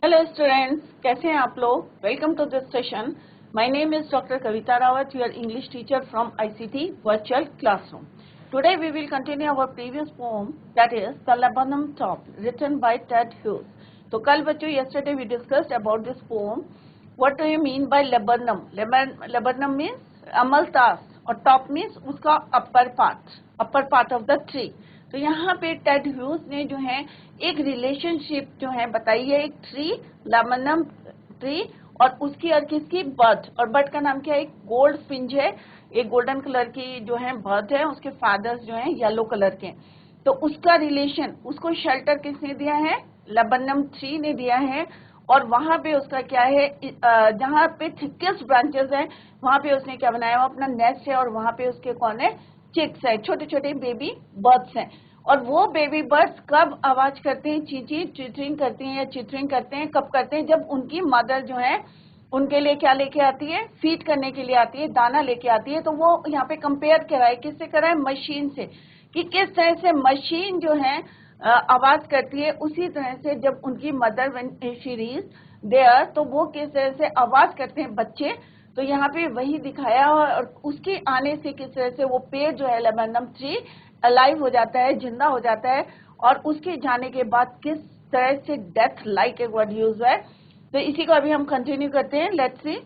Hello students, कैसे हैं आप लोग। Welcome to this session. My name is doctor Kavita Rawat, your English teacher from ICT virtual classroom. Today we will continue our previous poem, that is the laburnum top, written by Ted Hughes. तो कल बच्चों, yesterday we discussed about this poem. What do you mean by laburnum? Laburnum means amaltas और top means उसका upper part of the tree. तो यहाँ पे Ted Hughes ने जो है एक रिलेशनशिप जो है बताई है, एक ट्री, लेमनम ट्री, और उसकी और किसकी, बर्ड। और बर्ड का नाम क्या है, एक गोल्ड फिंच है, एक गोल्डन कलर की जो है बर्ड है, उसके फादर्स जो है येलो कलर के। तो उसका रिलेशन, उसको शेल्टर किसने दिया है, लेबनम ट्री ने दिया है। और वहां पे उसका क्या है, जहाँ पे थिकेस्ट ब्रांचेस है वहां पे उसने क्या बनाया, वो अपना नेस्ट है, और वहां पे उसके कौन है, चिक्स है, छोटे छोटे बेबी बर्ड्स हैं। और वो बेबी बर्ड्स कब आवाज करते हैं, चींची ट्विटरिंग करती हैं या चिटरिंग करते हैं, कब करते हैं, जब उनकी मदर जो है उनके लिए क्या लेके आती है, फीड करने के लिए आती है, दाना लेके आती है। तो वो यहाँ पे कंपेयर कराए, किससे कराए, मशीन से, कि किस तरह से मशीन जो है आवाज करती है, उसी तरह से जब उनकी मदर व्हेन शी रीज देयर, तो वो किस तरह से आवाज करते हैं बच्चे। तो यहाँ पे वही दिखाया, और उसके आने से किस तरह से वो पेड़ जो है लेबनम ट्री अलाइव हो जाता है, जिंदा हो जाता है, और उसके जाने के बाद किस तरह से डेथ लाइक एक वर्ड यूज है। तो इसी को अभी हम कंटिन्यू करते हैं, लेट्स सी।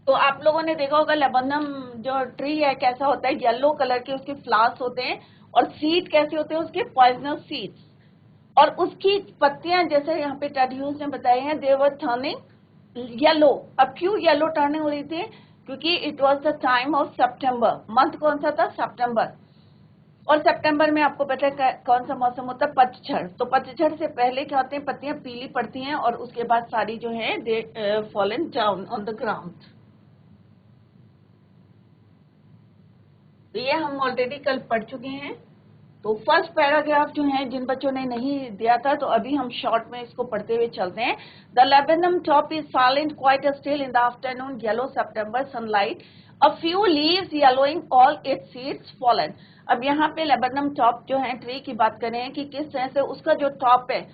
तो आप लोगों ने देखा होगा लेबनम जो ट्री है कैसा होता है, येलो कलर के उसके फ्लावर्स होते हैं, और सीड कैसे होते हैं उसके, पॉइजनस सीड्स। और उसकी पत्तियां, जैसे यहाँ पे टेड ह्यूज ने बताए हैं, दे वर टर्निंग येलो। अब क्यों येलो टर्निंग हो रही थी, क्योंकि it was the time of September. Month कौन सा था, सितंबर। और सितंबर में आपको पता है कौन सा मौसम होता है, पतझड़। तो पतझड़ से पहले क्या होते हैं, पत्तियां पीली पड़ती हैं, और उसके बाद सारी जो है they fallen down on the ground. तो ये हम ऑलरेडी कल पढ़ चुके हैं। तो फर्स्ट पैराग्राफ जो है, जिन बच्चों ने नहीं दिया था, तो अभी हम शॉर्ट में इसको पढ़ते हुए चलते हैं। The laburnum top is silent quite still in the afternoon yellow September sunlight, a few leaves yellowing, all its seeds fallen. अब यहाँ पे लेबनम टॉप जो है ट्री की बात करें कि किस तरह से उसका जो टॉप है,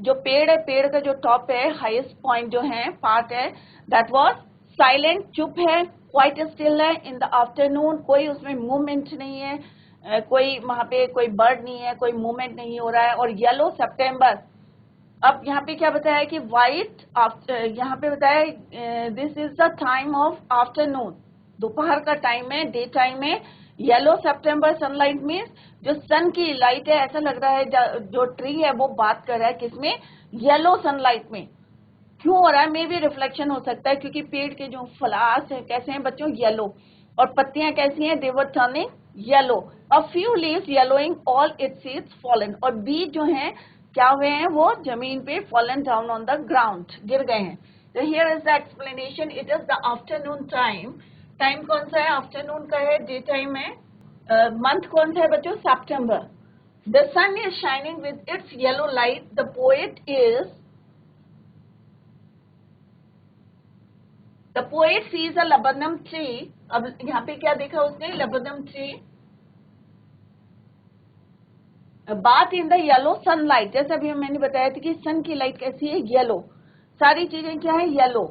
जो पेड़ है, पेड़ का जो टॉप है, हाईएस्ट पॉइंट जो है, पार्ट है, दैट वाज साइलेंट, चुप है, क्वाइट स्टिल है, इन द आफ्टरनून, कोई उसमें मूवमेंट नहीं है, कोई वहां पे कोई बर्ड नहीं है, कोई मूवमेंट नहीं हो रहा है। और येलो सितंबर, अब यहाँ पे क्या बताया है कि व्हाइट, यहाँ पे बताया this is the time of afternoon, दोपहर का टाइम है, डे टाइम है। येलो सितंबर सनलाइट मीन्स जो सन की लाइट है, ऐसा लग रहा है जो ट्री है वो बात कर रहा है किसमें, येलो सनलाइट में। क्यों हो रहा है, मे भी रिफ्लेक्शन हो सकता है, क्योंकि पेड़ के जो फ्लावर्स है कैसे हैं बच्चों, येलो, और पत्तियां कैसी हैं, they were turning yellow, a few leaves yellowing, all its seeds fallen, और बीज जो हैं क्या हुए हैं, वो जमीन पे fallen down on the ground, गिर गए हैं। तो here is the explanation, it is the afternoon time. Time कौन सा है, आफ्टरनून का है, डे टाइम है। मंथ कौन सा है बच्चों, सितंबर। The sun is shining with its yellow light, the poet is, the poet sees a laburnum tree. अब यहाँ पे क्या देखा उसने, लेबनम ट्री बात इन द येलो सनलाइट, जैसे अभी मैंने बताया था कि सन की लाइट कैसी है, येलो, सारी चीजें क्या है, येलो।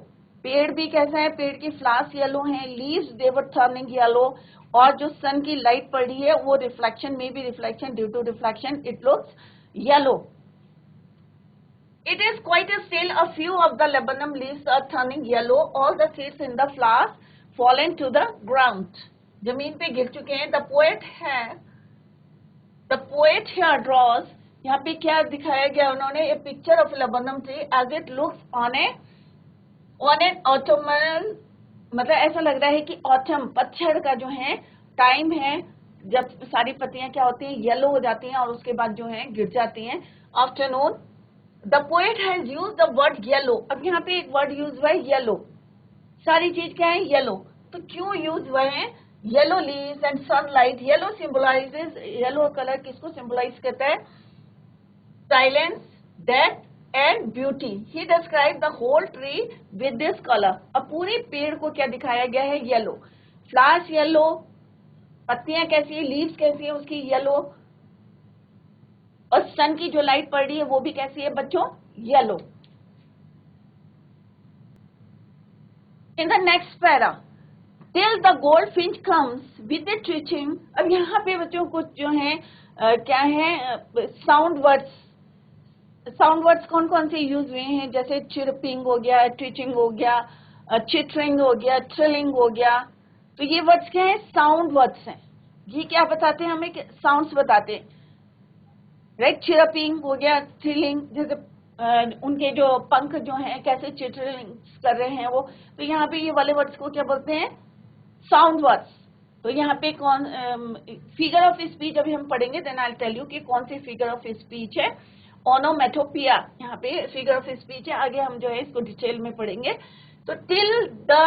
पेड़ भी कैसा है, पेड़ की फ्लावर्स येलो हैं, leaves they were turning yellow, और जो सन की लाइट पड़ रही है वो रिफ्लेक्शन में भी, reflection, due to reflection it looks yellow. It is quite still, a few of the laburnum leaves are turning yellow, all the seeds in the flowers fallen to the ground. जमीन पे गिर चुके हैं। The poet here draws, यहाँ पे क्या दिखाया गया उन्होंने, a picture of laburnum tree as it looks on an autumnal, मतलब ऐसा लग रहा है कि ऑटम, पतझड़ का जो है टाइम है, जब सारी पत्तियां क्या होती हैं, येलो हो जाती हैं, और उसके बाद जो है गिर जाती हैं। Afternoon, the poet has use the word yellow. अब यहाँ पे एक वर्ड यूज हुआ है येलो, सारी चीज क्या है, येलो। तो क्यों यूज हुआ है, yellow leaves and sunlight, yellow symbolises, yellow colour किसको सिंबलाइज करता है, silence, death and beauty. He describe the whole tree with this colour. अब पूरे पेड़ को क्या दिखाया गया है, येलो, फ्लावर्स येलो, पत्तियां कैसी है, लीव्स कैसी है उसकी, येलो, और सन की जो लाइट पड़ रही है वो भी कैसी है बच्चों, yellow. In the next para, till the goldfinch comes with the twitching. अब यहाँ पे बच्चों कुछ जो है क्या है, साउंड वर्ड्स। साउंड वर्ड्स कौन कौन से यूज हुए हैं, जैसे चिरपिंग हो गया, ट्विचिंग हो गया, चिटरिंग हो गया, ट्रिलिंग हो गया। तो ये वर्ड्स क्या है, साउंड वर्ड्स हैं। ये क्या बताते हैं हमें, साउंड्स बताते हैं, राइट। चिरपिंग हो गया, ट्रिलिंग, जैसे उनके जो पंख जो हैं कैसे चिटरिंग कर रहे हैं वो। तो यहाँ पे ये वाले वर्ड्स को क्या बोलते हैं, साउंड वर्ड्स। तो यहाँ पे कौन फिगर ऑफ स्पीच अभी हम पढ़ेंगे, then I will tell you कि कौन सी फिगर ऑफ स्पीच है। ओनोमेटोपिया यहाँ पे फिगर ऑफ स्पीच है, आगे हम जो है इसको डिटेल में पढ़ेंगे। तो till the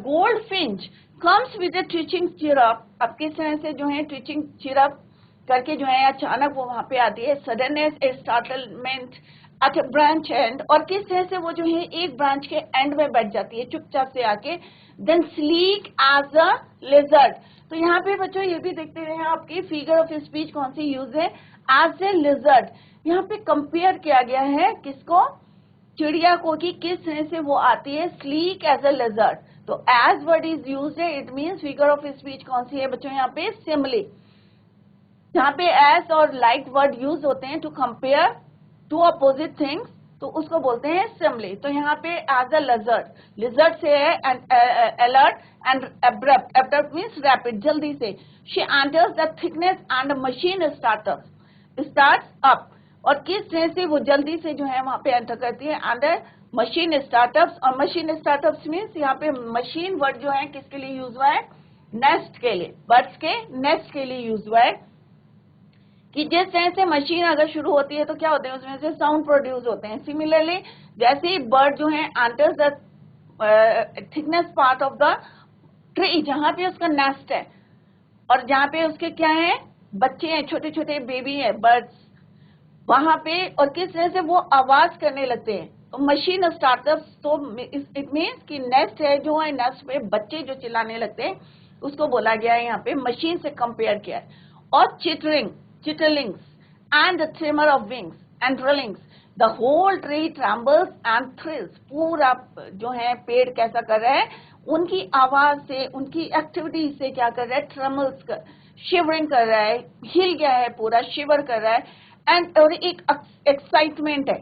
goldfinch comes with a twitching chirp. अब किस तरह से जो है ट्विचिंग चिरप करके जो है अचानक वो वहां पे आती है, suddenness A startlement at a branch and, और किस तरह से वो जो है एक ब्रांच के एंड में बैठ जाती है चुपचाप से आके, then sleek as a lizard. तो यहाँ पे बच्चों ये भी देखते रहे आपकी फिगर ऑफ स्पीच कौन सी यूज है, एज ए लिजर्ड। यहाँ पे कंपेयर किया गया है किसको, चिड़िया को, कि किस तरह से वो आती है स्लीक एज अ लिजर्ड। तो एज वर्ड इज यूज है, it means figure of speech कौन सी है बच्चों यहाँ पे, सिमिली। जहाँ पे एज और लाइक वर्ड यूज होते हैं to compare two opposite things, तो उसको बोलते हैं सिमिली। तो यहाँ पे एज अ लिजर्ड, लिजर्ड से है alert and abrupt, abrupt means rapid, जल्दी से। She enters the thickness and machine starts up, और किस तरह से वो जल्दी से जो है वहां पे एंटर करती है, एंड मशीन स्टार्टअप्स। और मशीन स्टार्टअप्स मीन्स यहाँ पे मशीन वर्ड जो है किसके लिए यूज हुआ है, नेस्ट के लिए, बर्ड्स के नेस्ट के लिए यूज हुआ है। कि जिस तरह से मशीन अगर शुरू होती है तो क्या होते हैं, उसमें से साउंड प्रोड्यूस होते हैं। सिमिलरली जैसे ही बर्ड जो है enters the thickness part of the tree, जहां पे उसका नेस्ट है और जहां पे उसके क्या है, बच्चे हैं, छोटे छोटे बेबी है बर्ड्स वहां पे, और किस तरह से वो आवाज करने लगते हैं, तो मशीन स्टार्टअप्स। तो इट मीन्स कि नेस्ट है जो है, नेस्ट पे बच्चे जो चिल्लाने लगते हैं उसको बोला गया है यहाँ पे, मशीन से कंपेयर किया है। और chittering, chitterlings and the tremor of wings and drillings, the whole tree trembles and thrills। पूरा जो है पेड़ कैसा कर रहा है, उनकी आवाज से, उनकी एक्टिविटी से क्या कर रहा है, ट्रेमल्स कर, शिवरिंग कर रहा है, हिल गया है पूरा, शिवर कर रहा है। एंड और एक एक्साइटमेंट है,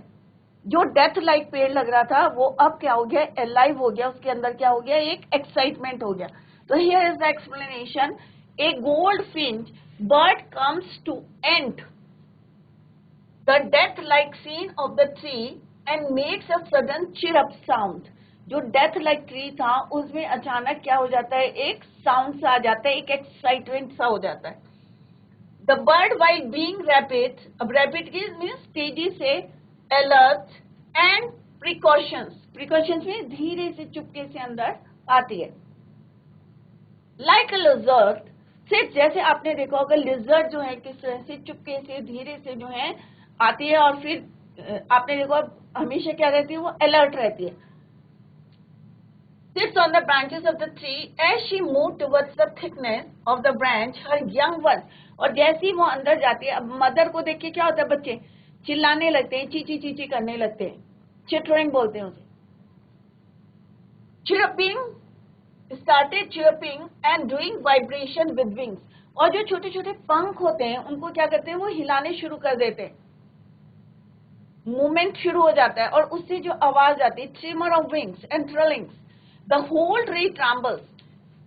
जो डेथ लाइक पेड़ लग रहा था वो अब क्या हो गया, अलाइव हो गया, उसके अंदर क्या हो गया, एक एक्साइटमेंट हो गया। तो here is the explanation, A gold Finch bird comes to end the death-like scene of the tree and makes a sudden chirrup sound। जो death like tree था उसमें अचानक क्या हो जाता है, एक साउंड सा आ जाता है, एक एक्साइटमेंट सा हो जाता है। The bird while being rapid, अब rapid means तेजी से, alert and precautions में धीरे से चुपके से अंदर आती है। Like a lizard, सिर्फ जैसे आपने देखा होगा लिजर्ड जो है किस तरह से चुपके से धीरे से जो है आती है, और फिर आपने देखा हमेशा क्या रहती है, वो अलर्ट रहती है। Sits on the branches of the tree as she moved towards the thickness of the branch, her young one। और जैसे ही वो अंदर जाती है, अब मदर को देख के क्या होता है, बच्चे चिल्लाने लगते हैं, चीची चीची करने लगते हैं, चिटरिंग बोलते हैं उसे। Chirping started chirping and doing vibration with wings। और जो छोटे छोटे पंख होते हैं उनको क्या करते हैं, वो हिलाने शुरू कर देते हैं, मूवमेंट शुरू हो जाता है, और उससे जो आवाज आती है, tremor of wings and trillings, the whole tree trembles.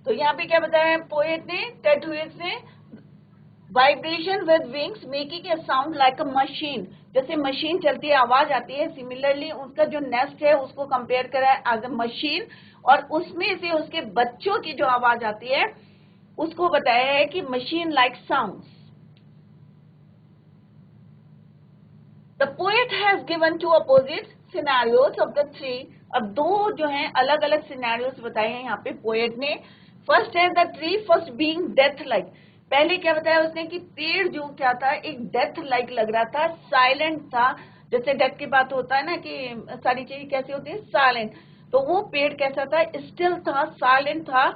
तो यहाँ पे क्या बताया है पोएट ने, टेटुइस्ट ने, vibration with wings making a sound like a machine. जैसे मशीन चलती है आवाज आती है, सिमिलरली उसका जो नेस्ट है उसको कंपेयर करा है एज अ मशीन, और उसमें से उसके बच्चों की जो आवाज आती है उसको बताया है कि machine like sounds. The poet has given two opposite scenarios of the three. अब दो जो हैं अलग अलग सिनेरियोज बताए हैं यहाँ पे पोएट ने। फर्स्ट है the tree first being death like. पहले क्या बताया उसने कि पेड़ जो क्या था, एक डेथ लाइक लग रहा था, साइलेंट था। जैसे डेथ के बाद होता है ना कि सारी चीजें कैसे होती है, साइलेंट। तो वो पेड़ कैसा था, स्टिल था, साइलेंट था,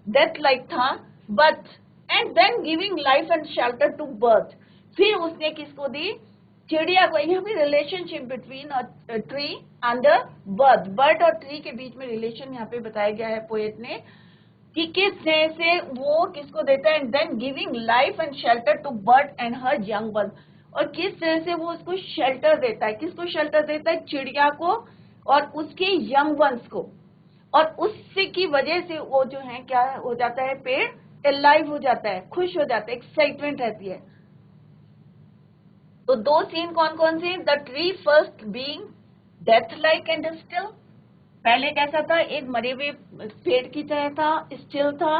डेथ लाइक था, but and then giving life and shelter to birth. फिर उसने किसको दी, चिड़िया को, यहाँ पे relationship between tree and a bird, bird और ट्री के बीच में रिलेशन यहाँ पे बताया गया है पोएट ने, कि किस तरह से वो किसको देता है, then giving life and shelter to bird and her young one, और किस तरह से वो उसको शेल्टर देता है, किसको शेल्टर देता है, चिड़िया को और उसके यंग वंस को, और उससे की वजह से वो जो है क्या हो जाता है, पेड़ अलाइव हो जाता है, खुश हो जाता है, एक्साइटमेंट रहती है। तो दो सीन कौन कौन से, the tree first being death like and still, पहले कैसा था, एक मरे हुए पेड़ की तरह था, स्टिल था,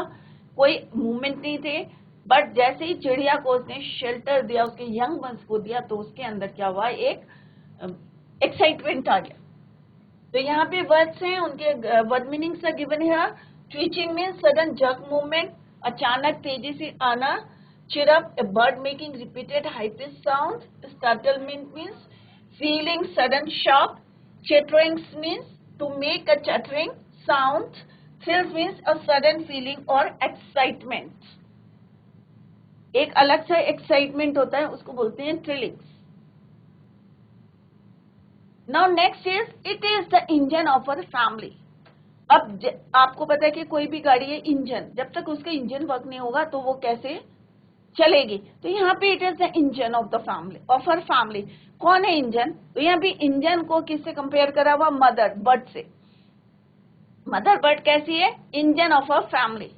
कोई मूवमेंट नहीं थे, बट जैसे ही चिड़िया को उसने शेल्टर दिया, उसके यंग वंस को दिया, तो उसके अंदर क्या हुआ, एक एक्साइटमेंट आ गया। तो यहाँ पे वर्ड्स हैं, उनके word meanings are given here. Twitching means sudden jerk movement, अचानक तेजी से आना। Chirp, a bird making repeated high pitched sound. Startlement means feeling sudden shock. Chattering means to make a chattering sound. Thrills means a sudden feeling or excitement. एक अलग सा excitement होता है, उसको बोलते हैं थ्रिलिंग्स। Now next is, it is the engine of our family. अब आपको पता है कि कोई भी गाड़ी है, इंजन, जब तक उसका इंजन वर्क नहीं होगा तो वो कैसे चलेगी। तो यहाँ पे it is the engine of the family, of our family. कौन है इंजन, तो यहाँ पे इंजन को किससे कंपेयर करा हुआ, मदर बर्ड से। मदर बर्ड कैसी है, engine of our family.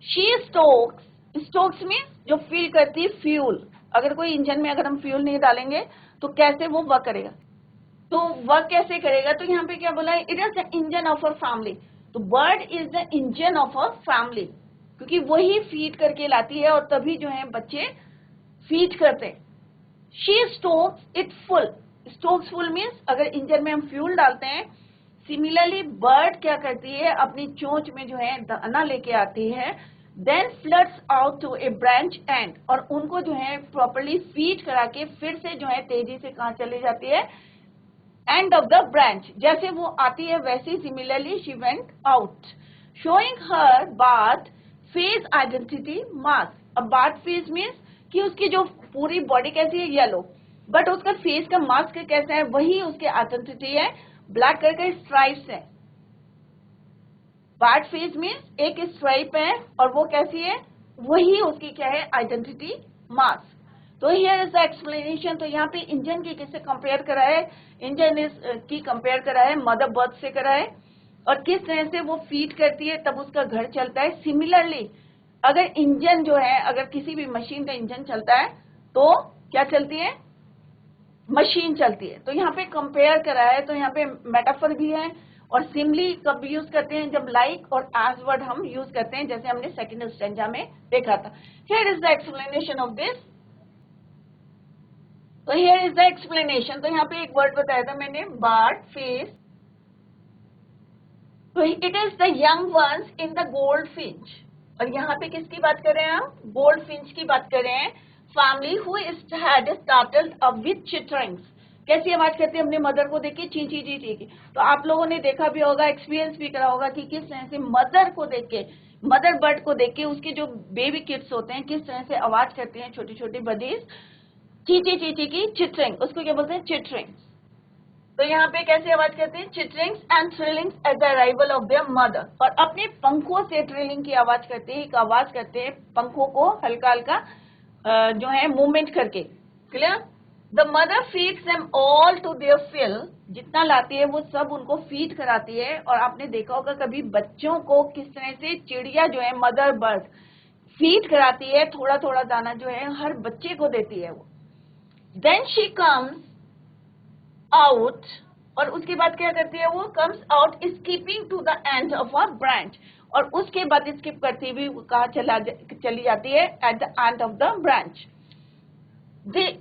She stokes, stokes means जो फील करती है फ्यूल। अगर कोई इंजन में अगर हम फ्यूल नहीं डालेंगे तो कैसे वो वर्क करेगा, तो वर्क कैसे करेगा, तो यहाँ पे क्या बोला है, it is the engine of our family. तो bird is the engine of our family, क्योंकि वही फीड करके लाती है और तभी जो है बच्चे फीड करते हैं। She Stokes it full, Stokes full means अगर इंजन में हम फ्यूल डालते हैं। सिमिलरली बर्ड क्या करती है, अपनी चोंच में जो है दाना लेके आती है, then floods out to a branch and, और उनको जो है प्रॉपरली फीड करा के फिर से जो है तेजी से कहाँ चली जाती है, एंड ऑफ द ब्रांच। जैसे वो आती है वैसे similarly she went out, showing her barred face identity mask. अब बार्ड फेस मीन्स कि उसकी जो पूरी बॉडी कैसी है, येलो, बट उसका फेस का मास्क कैसा है, वही उसकी आइडेंटिटी है, ब्लैक कलर का स्ट्राइप्स है। बार्ड फेस मीन्स एक स्ट्राइप है और वो कैसी है, वही उसकी क्या है, आइडेंटिटी मास्क। तो हियर इज द एक्सप्लेनेशन। तो यहाँ पे इंजन की किससे कंपेयर करा है, इंजन इज की कंपेयर करा है मदर बर्ड से करा है, और किस तरह से वो फीड करती है तब उसका घर चलता है। सिमिलरली अगर इंजन जो है, अगर किसी भी मशीन का इंजन चलता है तो क्या चलती है, मशीन चलती है। तो यहाँ पे कंपेयर करा है, तो यहाँ पे मेटाफर भी है, और सिमिली कब यूज करते हैं, जब लाइक और एज वर्ड हम यूज करते हैं, जैसे हमने सेकंड स्टैंजा में देखा था। Here is the explanation of this. तो हियर इज द एक्सप्लेनेशन। तो यहाँ पे एक वर्ड बताया था मैंने, बार्ड फेस। तो it is the young ones in the goldfinch, और यहाँ पे किसकी बात कर रहे हैं हम, गोल्ड फिंच की बात कर रहे हैं। Family who had started up with चिटरिंग्स, कैसी आवाज करती है, अपने मदर को देख के ची ची ची ची। तो आप लोगों ने देखा भी होगा, एक्सपीरियंस भी करा होगा कि किस तरह से मदर को देख के, मदर बर्ड को देख के उसके जो बेबी किड्स होते हैं किस तरह से आवाज करते हैं, छोटी छोटी बडीज, चीची चीची की चिटरिंग, उसको क्या बोलते हैं, चिटरिंग। तो यहाँ पे कैसे आवाज करते हैं, chitterings and thrillings at the arrival of their mother, और अपने पंखों से थ्रिलिंग की आवाज करते हैं, एक आवाज करते हैं पंखों को हल्का हल्का जो है मूवमेंट करके। Clear. The mother feeds them all to their fill, जितना लाती है वो सब उनको फीड कराती है। और आपने देखा होगा कभी बच्चों को किस तरह से चिड़िया जो है मदर बर्ड फीड कराती है, थोड़ा थोड़ा दाना जो है हर बच्चे को देती है वो। देन शी कम्स आउट, और उसके बाद क्या करती है वो, comes out skipping to the end of a branch, और उसके बाद स्किप करती हुई कहाँ चली जाती है, at the end of the branch.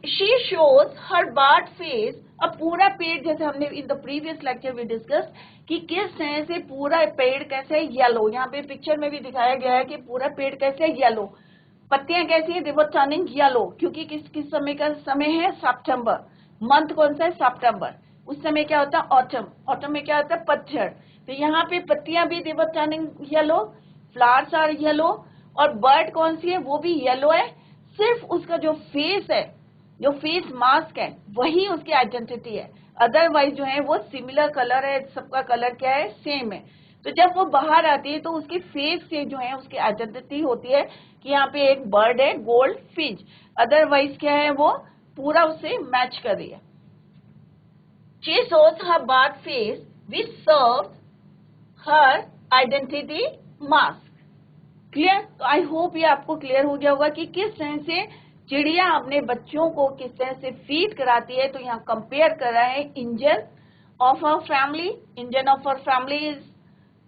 She shows her barred face. अब पूरा पेड़, जैसे हमने इन द प्रीवियस लेक्चर में डिस्कस कि किस तरह से पूरा पेड़ कैसे येलो, यहाँ पे पिक्चर में भी दिखाया गया है कि पूरा पेड़ कैसे येलो, पत्तियां कैसी है, दे वर टर्निंग येलो, क्योंकि किस समय का समय है, सितंबर। मंथ कौन सा है, सितंबर। उस समय क्या होता है, ऑटम। ऑटम में क्या होता है, पतझड़। तो यहाँ पे पत्तियां भी they were turning yellow, flowers are yellow, और बर्ड कौन सी है, वो भी येलो है। सिर्फ उसका जो फेस है जो फेस मास्क है वही उसकी आइडेंटिटी है, अदरवाइज जो है वो सिमिलर कलर है, सबका कलर क्या है, सेम है। तो जब वो बाहर आती है तो उसके फेस से जो है उसकी आइडेंटिटी होती है कि यहाँ पे एक बर्ड है, गोल्ड फिंच, अदरवाइज क्या है, वो पूरा उससे मैच कर रही है। She shows her bird face which serves her identity mask. Clear? तो आई होप ये आपको क्लियर हो गया होगा कि किस तरह से चिड़िया अपने बच्चों को किस तरह से फीड कराती है। तो यहाँ कंपेयर कर रहा है engine of a family, engine of a family is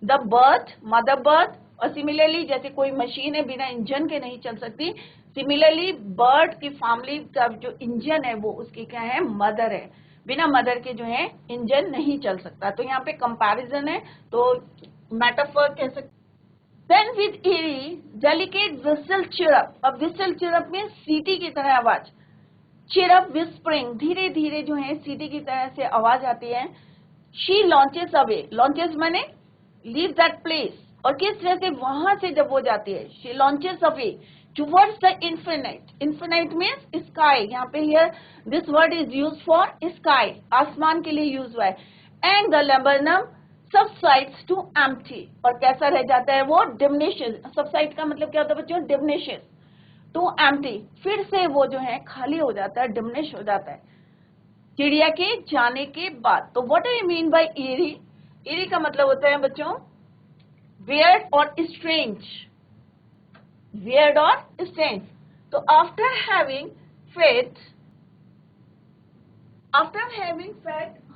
the bird, mother bird, और सिमिलरली जैसे कोई मशीन है बिना इंजन के नहीं चल सकती, सिमिलरली बर्ड की फैमिली का जो इंजन है वो उसकी क्या है, मदर है, बिना मदर के जो है इंजन नहीं चल सकता। तो यहाँ पे कंपैरिजन है, तो मेटाफर कह सकते। Then with eerie, delicate whistle chirrup. अब whistle chirrup में सीटी की तरह आवाज, chirrup whispering, धीरे धीरे जो है सीटी की तरह से आवाज आती है। She launches away, launches माने leave that place, और किस तरह से वहां से जब वो जाती है, she launches away towards the infinite. Infinite means sky. यहाँ पे here this word is used for sky, आसमान के लिए यूज हुआ है। And the laburnum subsides to empty, और कैसा रह जाता है वो, diminishes. subside का मतलब क्या होता है बच्चों, diminishes to empty, फिर से वो जो है खाली हो जाता है, diminish हो जाता है चिड़िया के जाने के बाद। तो what do you mean by eerie? eerie का मतलब होता है बच्चों weird और strange, weird और strange। तो after having fed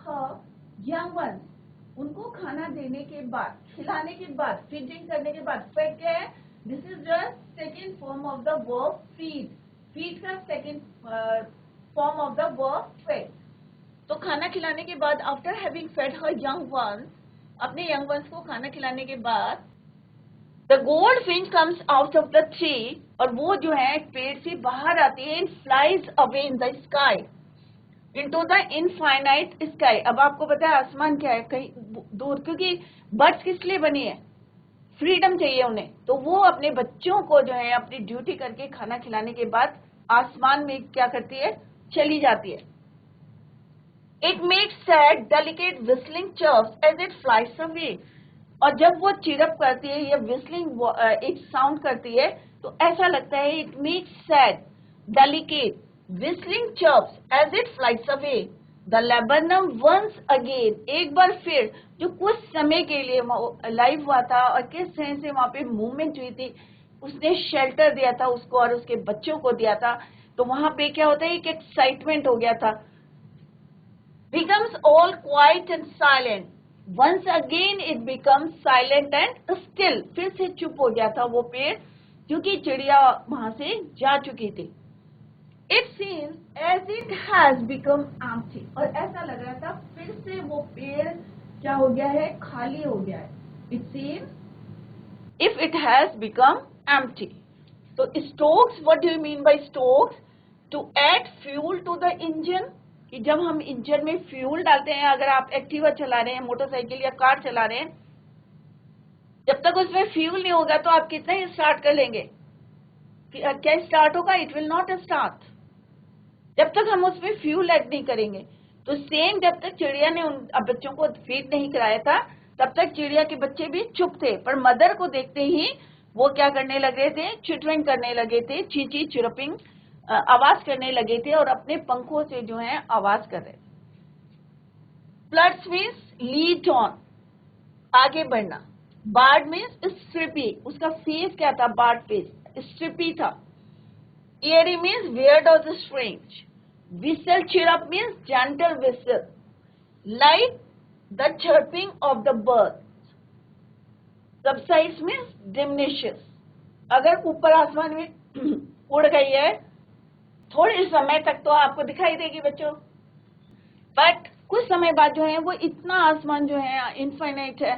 her young ones, उनको खाना देने के बाद, खिलाने के बाद, फीडिंग करने के बाद, फेड क्या है, this is the second form of the verb feed, feed का second form of the verb fed. तो खाना खिलाने के बाद, after having fed her young ones, अपने यंग वंस को खाना खिलाने के बाद, the goldfinch comes out of the tree, और वो जो है पेड़ से बाहर आती है, and flies away in the sky, into the infinite sky। अब आपको पता है आसमान क्या है, कहीं दूर, क्योंकि बर्ड्स किस लिए बनी है, फ्रीडम चाहिए उन्हें, तो वो अपने बच्चों को जो है अपनी ड्यूटी करके खाना खिलाने के बाद आसमान में क्या करती है, चली जाती है। It makes sad delicate whistling chirps as it flies away, और जब वो चिरप करती है या whistling एक साउंड करती है तो ऐसा लगता है, it makes sad delicate whistling chirps as it flies away the laburnum once again, एक बार फिर, जो कुछ समय के लिए लाइव हुआ था और किस तरह से वहां पे मूवमेंट हुई थी, उसने शेल्टर दिया था उसको और उसके बच्चों को दिया था, तो वहां पे क्या होता है, एक एक्साइटमेंट हो गया था। becomes all quiet and silent, once again it becomes silent and still, फिर से चुप हो गया था वो पेड़, क्योंकि चिड़िया वहां से जा चुकी थी। It seems as it has become empty, और ऐसा लग रहा था फिर से वो पेड़ क्या हो गया है, खाली हो गया है। It seems if it has become empty। तो stokes, what do you mean by stokes? To add fuel to the engine, कि जब हम इंजन में फ्यूल डालते हैं, अगर आप एक्टिवा चला रहे हैं, मोटरसाइकिल या कार चला रहे हैं, जब तक उसमें फ्यूल नहीं होगा तो आप कितना ही स्टार्ट कर लेंगे, क्या स्टार्ट होगा, इट विल नॉट स्टार्ट जब तक हम उसमें फ्यूल ऐड नहीं करेंगे। तो सेम, जब तक चिड़िया ने उन बच्चों को फीड नहीं कराया था तब तक चिड़िया के बच्चे भी चुप थे, पर मदर को देखते ही वो क्या करने लगे थे, चिटरिंग करने लगे थे, चीची चिरपिंग आवाज करने लगे थे और अपने पंखों से जो है आवाज कर रहे थे। फ्लड्स मीन्स लीड ऑन, आगे बढ़ना। बार्ड मीन्स स्ट्रिपी, उसका फेस क्या था, बार्ड फेस स्ट्रिपी था। Eerie means weird or strange. Whistle chirrup means gentle whistle, like the chirping of the birds. Subsides means diminishes. अगर ऊपर आसमान में उड़ गई है थोड़े समय तक तो आपको दिखाई देगी बच्चों, बट कुछ समय बाद जो है वो इतना आसमान जो है इनफाइनाइट है,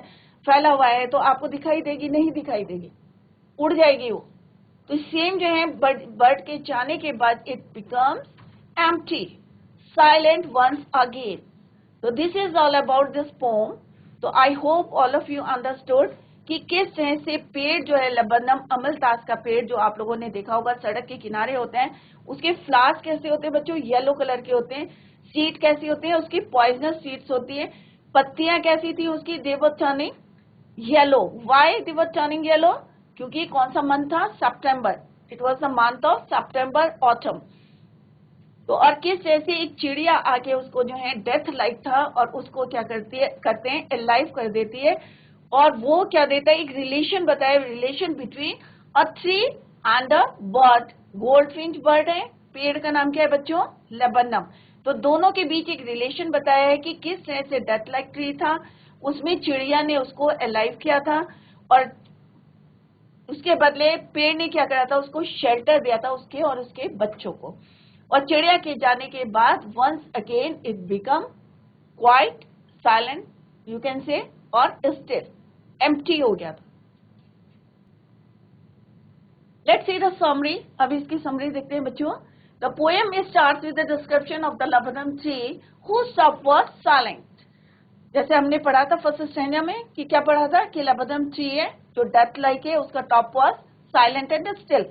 फैला हुआ है, तो आपको दिखाई देगी, नहीं दिखाई देगी, उड़ जाएगी वो। तो सेम जो है बर्ड के जाने के बाद it becomes empty, silent once again. तो this is all about this poem. I hope all of you यू अंडरस्टूड कि किस तरह से पेड़ जो है लबनम अमलतास का पेड़ जो आप लोगों ने देखा होगा सड़क के किनारे होते हैं, उसके फ्लावर्स कैसे होते हैं बच्चों, येलो कलर के होते हैं। सीड कैसी होती है उसकी, पॉइजनस सीड्स होती है। पत्तियां कैसी थी उसकी, they were turning yellow. Why they were turning yellow, क्योंकि कौन सा मंथ था, सितंबर। It was the month of September, autumn. तो और किस तरह से एक चिड़िया आके उसको जो है डेथ लाइक था और उसको क्या करते हैं अलाइव कर देती है। और वो क्या देता है, एक रिलेशन बताया, relation between a tree and a bird. Goldfinch bird है, पेड़ का नाम क्या है बच्चों, लेबनम। तो दोनों के बीच एक रिलेशन बताया है कि किस तरह से डेथ लाइक ट्री था, उसमें चिड़िया ने उसको अलाइव किया था और उसके बदले पेड़ ने क्या करा था, उसको शेल्टर दिया था उसके और उसके बच्चों को। और चिड़िया के जाने के बाद once again it become quite silent, you can say, और स्टिल, एम्प्टी हो गया था। Let's see the summary. अब इसकी समरी देखते हैं बच्चों। The poem starts with the description of the laburnum tree whose top was silent. जैसे हमने पढ़ा था फर्स्ट स्टैंडर्ड में कि क्या पढ़ा था कि लेबनम ट्री है जो डेथ लाइक है, उसका top was silent and still.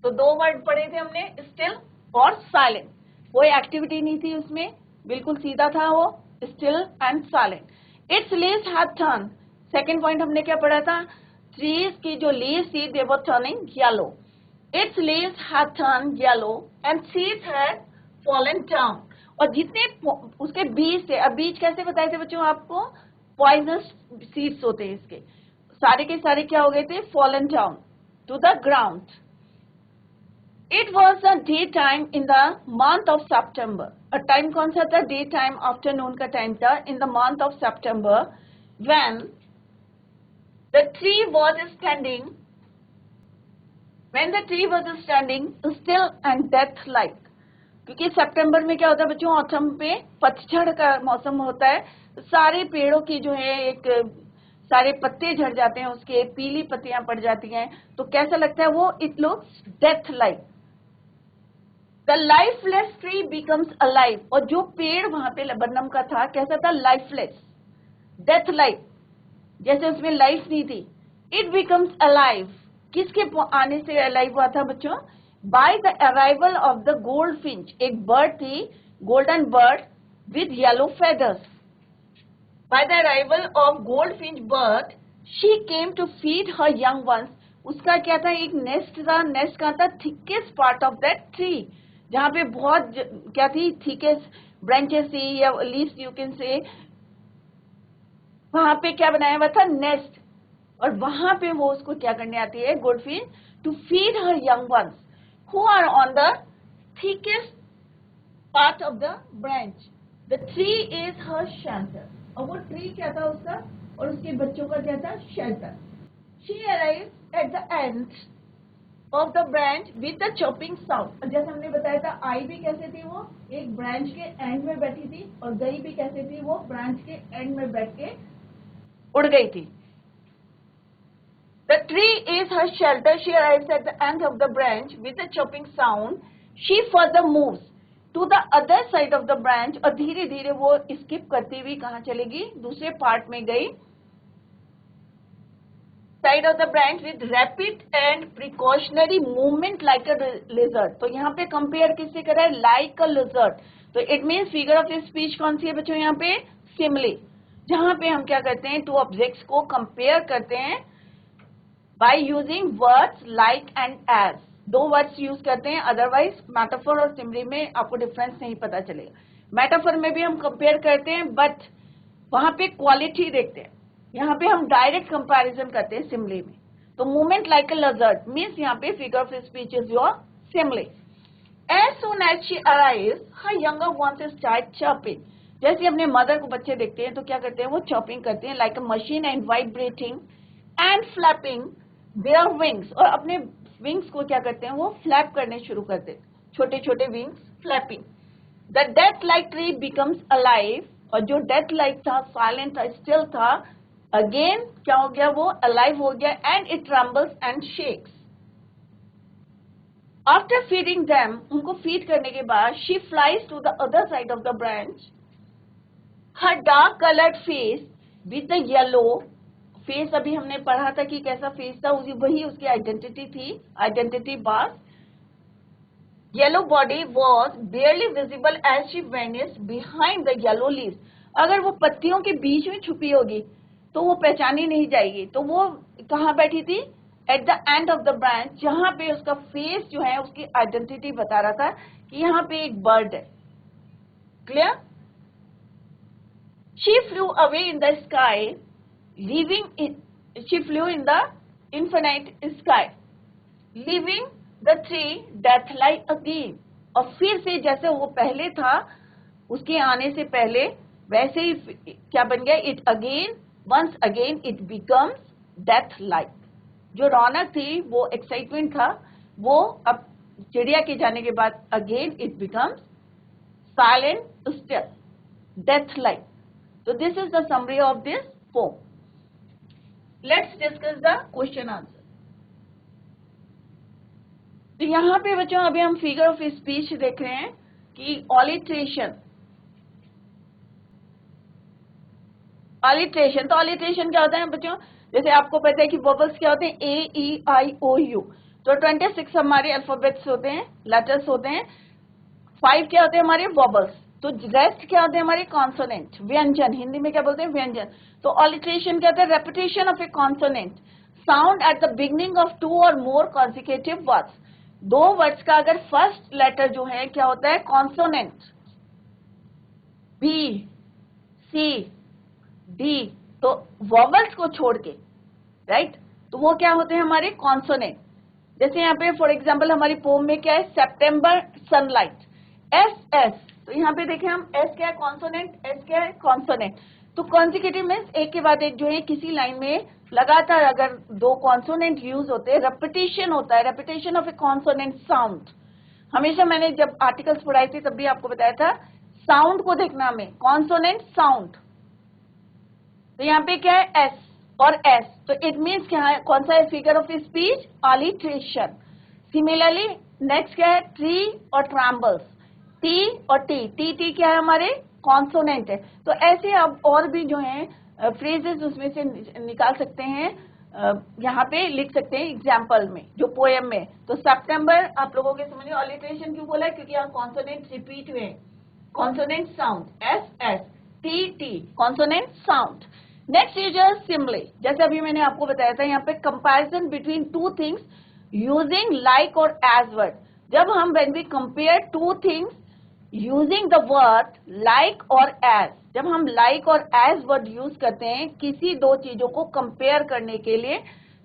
तो दो वर्ड पढ़े थे हमने, स्टिल और साइलेंट। कोई एक्टिविटी नहीं थी उसमें, बिल्कुल सीधा था वो, still and silent. Its leaves had turn. Second point हमने क्या पढ़ा था, ट्रीज की जो लीव्स थी they were turning yellow. Its leaves had turn yellow and seeds had fallen down. और जितने उसके बीज थे, अब बीज कैसे बताए थे बच्चों आपको, पॉइजनस सीड्स होते हैं इसके, सारे के सारे क्या हो गए थे, fallen down to the ground. It was a daytime in the month of September. A time कौन सा था, daytime, afternoon का time था in the month of September, when the tree was standing, still and death-like. क्योंकि सितंबर में क्या होता है बच्चों, ऑटम पे पतझड़ का मौसम होता है, तो सारे पेड़ों की जो है एक सारे पत्ते झड़ जाते हैं, उसके पीली पत्तियां पड़ जाती हैं, तो कैसा लगता है वो, it looks death like. The lifeless tree becomes alive. और जो पेड़ वहां पे लेबनम का था कैसा था, लाइफलेस, डेथ लाइक, जैसे उसमें लाइफ नहीं थी। इट बिकम्स अलाइव, किसके आने से अलाइव हुआ था बच्चों, by the arrival of the goldfinch. एक बर्ड थी, golden bird with yellow feathers. By the arrival of goldfinch bird she came to feed her young ones. उसका क्या था, एक नेस्ट था, नेस्ट का था thickest part of that tree, जहां पे बहुत क्या थी, थिकेस्ट ब्रांचेस थी या लीव्स यू कैन से, वहां पे क्या बनाया हुआ था, नेस्ट। और वहां पे वो उसको क्या करने आती है, goldfinch, to feed her young ones who are on the thickest part of the branch. The tree is her shelter. और वो ट्री क्या था उसका, और उसके बच्चों का क्या था, shelter. She arrived at the and of the branch with the chopping sound। जैसे हमने बताया था, आई भी कैसे थी, वो एक ब्रांच के एंड में बैठी थी, और गई भी कैसे थी, वो ब्रांच के एंड में बैठ के उड़ गई थी। The tree is her shelter. She arrives at the end of the branch with a chopping sound. She further moves to the other side of the branch। और धीरे धीरे वो स्किप करती हुई कहाँ चलेगी, दूसरे पार्ट में गई, side of the branch with rapid and precautionary movement like a lizard. तो यहाँ पे कंपेयर किससे करा है, लाइक अ लिजर्ड। तो it means figure of speech कौन सी है बच्चों, यहाँ पे सिमिली, जहां पे हम क्या करते हैं, टू ऑब्जेक्ट्स को कंपेयर करते हैं by using words like and as. दो वर्ड्स यूज करते हैं, अदरवाइज मेटाफर और सिमिली में आपको डिफरेंस नहीं पता चलेगा। मेटाफर में भी हम कंपेयर करते हैं, बट वहां पे क्वालिटी देखते हैं, यहाँ पे हम डायरेक्ट कंपैरिजन करते हैं सिमिली में। तो movement like a lizard means यहाँ पे figure of speech is your simile. As soon as she arrives her younger ones start chirping. जैसे अपने मदर को बच्चे देखते हैं तो क्या करते हैं, वो चॉपिंग करते हैं, like a machine and vibrating and flapping their wings. और अपने विंग्स को क्या करते हैं, वो फ्लैप करने शुरू करते हैं, छोटे छोटे wings flapping. The death like tree becomes alive. और जो डेथ लाइक था, साइलेंट था, स्टिल था, अगेन क्या हो गया, वो अलाइव हो गया, and it trembles and shakes. After feeding them, उनको फीड करने के बाद, she flies to the other side of the branch. Her dark coloured face with the yellow face अभी हमने पढ़ा था कि कैसा फेस था, वही उसकी आइडेंटिटी थी, identity bar. Yellow body was barely visible as she vanished behind the yellow leaves. अगर वो पत्तियों के बीच में छुपी होगी तो वो पहचानी नहीं जाएगी। तो वो कहाँ बैठी थी? Eight the end of the branch, जहां पे उसका फेस जो है उसकी आइडेंटिटी बता रहा था कि यहाँ पे एक बर्ड है। Clear? She flew away in the sky, leaving it. She flew in the infinite sky, leaving the tree death-like again. और फिर से जैसे वो पहले था, उसके आने से पहले, वैसे ही क्या बन गया? It again, once again, it becomes death-like. जो रौनक थी, वो एक्साइटमेंट था, वो अब चिड़िया के जाने के बाद again it becomes silent, still, death-like. So this is the summary of this poem. Let's discuss the question answer. तो यहाँ पे बच्चों अभी हम फिगर ऑफ स्पीच देख रहे हैं कि ऑलिट्रेशन। ऑलिट्रेशन, तो ऑलिट्रेशन क्या होता है बच्चों? जैसे आपको पता है कि वोवल्स क्या होते हैं? A-E-I-O-U। तो 26 हमारे अल्फाबेट्स होते हैं, लेटर्स होते हैं। 5 क्या होते हैं हमारे? वोवल्स। तो रेस्ट क्या होते हैं हमारे? कॉन्सोनेंट, व्यंजन। हिंदी में क्या बोलते हैं? व्यंजन। तो ऑलिट्रेशन क्या होता है? Repetition of A consonant sound at the beginning of 2 और मोर कॉन्सिक्यूटिव वर्ड्स। 2 वर्ड्स का अगर फर्स्ट लेटर जो है क्या होता है? कॉन्सोनेंट, बी, सी, डी, तो वोवल्स को छोड़ के, राइट, तो वो क्या होते हैं हमारे? कॉन्सोनेंट। जैसे यहाँ पे फॉर एग्जाम्पल हमारी पोम में क्या है? September sunlight, S S. तो यहाँ पे देखें हम, एस क्या है? कॉन्सोनेंट, एस क्या है? कॉन्सोनेंट। तो कॉन्सिक्यूटिव मीन्स एक के बाद एक जो है किसी लाइन में लगातार अगर 2 कॉन्सोनेंट यूज होते हैं, रेपिटेशन होता है, repetition of A consonant sound. हमेशा मैंने जब आर्टिकल्स पढ़ाए थे तब भी आपको बताया था साउंड को देखना हमें, कॉन्सोनेंट साउंड। तो यहाँ पे क्या है? एस और एस, तो इट मीन्स क्या है? कौन सा है figure of speech? Alliteration. Similarly next क्या है? ट्री और ट्रैम्बल्स, टी और टी, टी टी क्या है हमारे? कॉन्सोनेंट है। तो ऐसे अब और भी जो है फ्रेजेस उसमें से निकाल सकते हैं, यहाँ पे लिख सकते हैं एग्जाम्पल में, जो पोएम में। तो सितंबर आप लोगों के समझ में ऑलिट्रेशन क्यों बोला है? क्योंकि यहाँ कॉन्सोनेंट रिपीट हुए, consonant sound, S S, T T, consonant sound. Next is simile. जैसे अभी मैंने आपको बताया था यहाँ पे comparison between 2 things using like और एज वर्ड। जब हम when we compare 2 things using the word like और एज, जब हम लाइक और एज वर्ड यूज करते हैं किसी 2 चीजों को कंपेयर करने के लिए,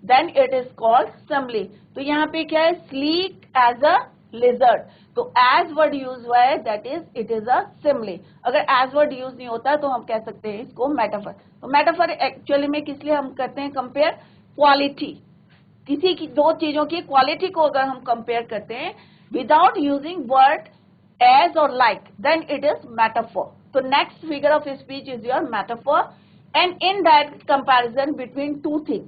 then it is called simile. तो यहाँ पे क्या है? स्लीक एज अ लिजर्ड, तो एज वर्ड यूज हुआ है, that is it is a simile. अगर एज वर्ड यूज नहीं होता तो हम कह सकते हैं इसको मेटाफर। तो मेटाफर एक्चुअली में किस लिए हम करते हैं कंपेयर? क्वालिटी, किसी की 2 चीजों की क्वालिटी को अगर हम कंपेयर करते हैं without using word as or like, then it is metaphor. So next figure of speech is your metaphor, and in that comparison between 2 things.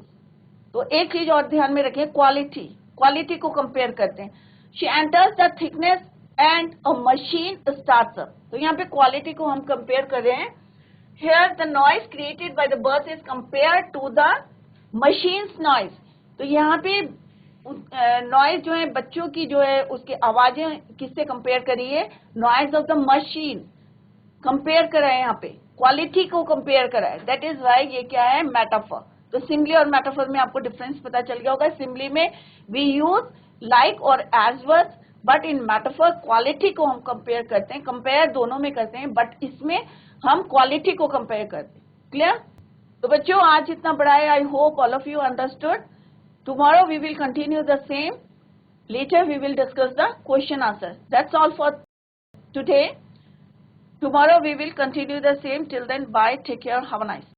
तो एक चीज और ध्यान में रखें, क्वालिटी, क्वालिटी को कंपेयर करते हैं। She enters the thickness and a machine starts up. तो यहाँ पे क्वालिटी को हम कंपेयर कर रहे हैं। Here the noise created by the birds is compared to the machine's noise. तो यहाँ पे नॉइज जो है बच्चों की जो है उसकी आवाजें किससे कंपेयर करी है? Noise of the machine compare करा है, यहाँ पे क्वालिटी को कंपेयर करा है, दैट इज वाई ये क्या है? मेटाफर। तो सिमिली और मेटाफर में आपको डिफरेंस पता चल गया होगा। सिमिली में वी यूज लाइक और as word, but in metaphor quality को हम कंपेयर करते हैं, कंपेयर दोनों में करते हैं, बट इसमें हम क्वालिटी को कंपेयर करते हैं। क्लियर? तो बच्चों आज इतना पढ़ाया, आई होप ऑल ऑफ यू understood. Tomorrow we will continue the same. Later we will discuss the question answer. That's all for today. Tomorrow we will continue the same. Till then, bye. Take care. Have a nice day.